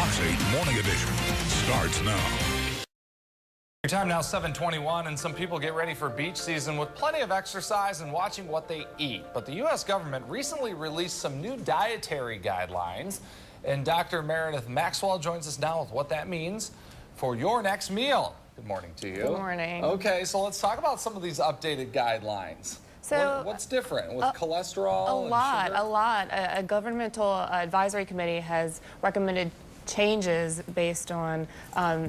Fox 8 Morning Edition starts now. Your time now 7:21, and some people get ready for beach season with plenty of exercise and watching what they eat. But the U.S. government recently released some new dietary guidelines, and Dr. Meredith Maxwell joins us now with what that means for your next meal. Good morning to you. Good morning. Okay, so let's talk about some of these updated guidelines. So what's different with cholesterol? A and lot. A governmental advisory committee has recommended changes based on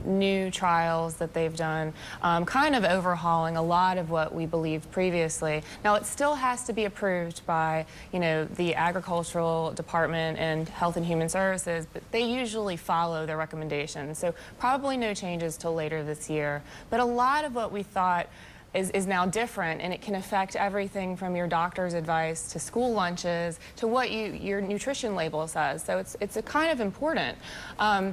new trials that they've done, kind of overhauling a lot of what we believed previously. Now, it still has to be approved by, the Agricultural Department and Health and Human Services, but they usually follow their recommendations. So probably no changes till later this year. But a lot of what we thought is now different, and it can affect everything from your doctor's advice to school lunches to what your nutrition label says. So it's a kind of important.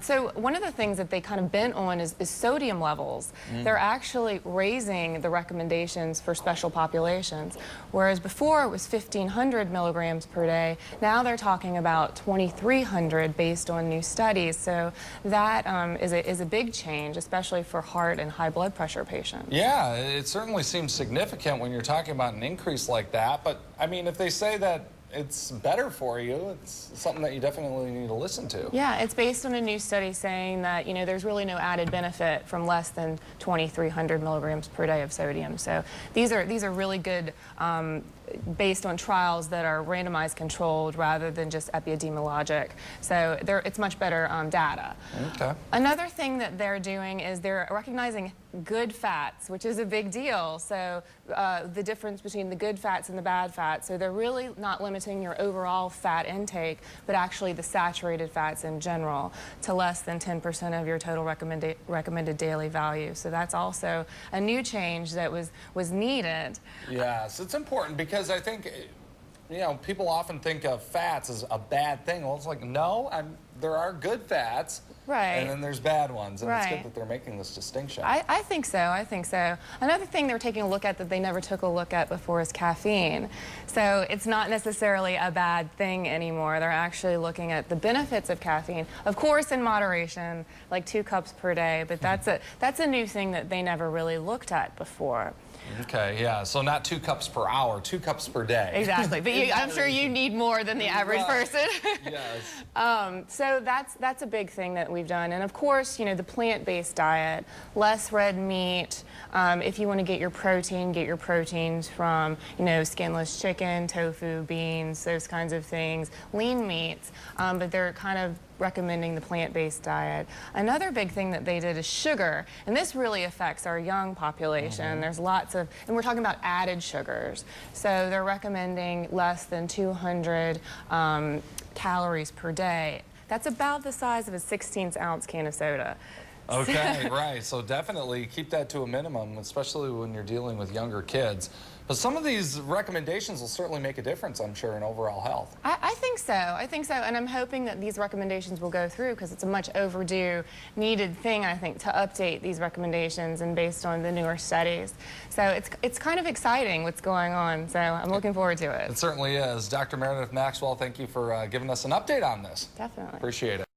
So one of the things that they kind of bent on is sodium levels. They're actually raising the recommendations for special populations, whereas before it was 1,500 milligrams per day. Now they're talking about 2,300 based on new studies. So that is a big change, especially for heart and high blood pressure patients. Yeah, it certainly seems significant when you're talking about an increase like that. But I mean, if they say that it's better for you, it's something that you definitely need to listen to. Yeah, it's based on a new study saying that, there's really no added benefit from less than 2,300 milligrams per day of sodium. So these are really good based on trials that are randomized controlled rather than just epidemiologic. So it's much better data. Okay. Another thing that they're doing is they're recognizing good fats, which is a big deal. So the difference between the good fats and the bad fats. So they're really not limiting your overall fat intake, but actually the saturated fats in general to less than 10% of your total recommended daily value. So that's also a new change that was needed. Yes, it's important because I think, people often think of fats as a bad thing. Well, it's like, no, there are good fats. Right. And then there's bad ones, and right. It's good that they're making this distinction. I think so. Another thing they're taking a look at that they never took a look at before is caffeine. So it's not necessarily a bad thing anymore. They're actually looking at the benefits of caffeine, of course in moderation, like 2 cups per day, but that's a new thing that they never really looked at before. Okay, yeah, so not 2 cups per hour, 2 cups per day. Exactly, but I'm sure you need more than the average person. Yes. So that's a big thing that we've done. And of course, the plant-based diet, less red meat. If you want to get your proteins from, skinless chicken, tofu, beans, those kinds of things, lean meats, but they're kind of recommending the plant-based diet. Another big thing that they did is sugar, and this really affects our young population. There's lots of, and we're talking about added sugars. So they're recommending less than 200 calories per day. That's about the size of a 16-ounce can of soda. Okay, right. So definitely keep that to a minimum, especially when you're dealing with younger kids. But some of these recommendations will certainly make a difference, I'm sure, in overall health. I think so. And I'm hoping that these recommendations will go through because it's a much overdue, needed thing, I think, to update these recommendations and based on the newer studies. So it's kind of exciting what's going on. So I'm looking forward to it. It certainly is. Dr. Meredith Maxwell, thank you for giving us an update on this. Definitely. Appreciate it.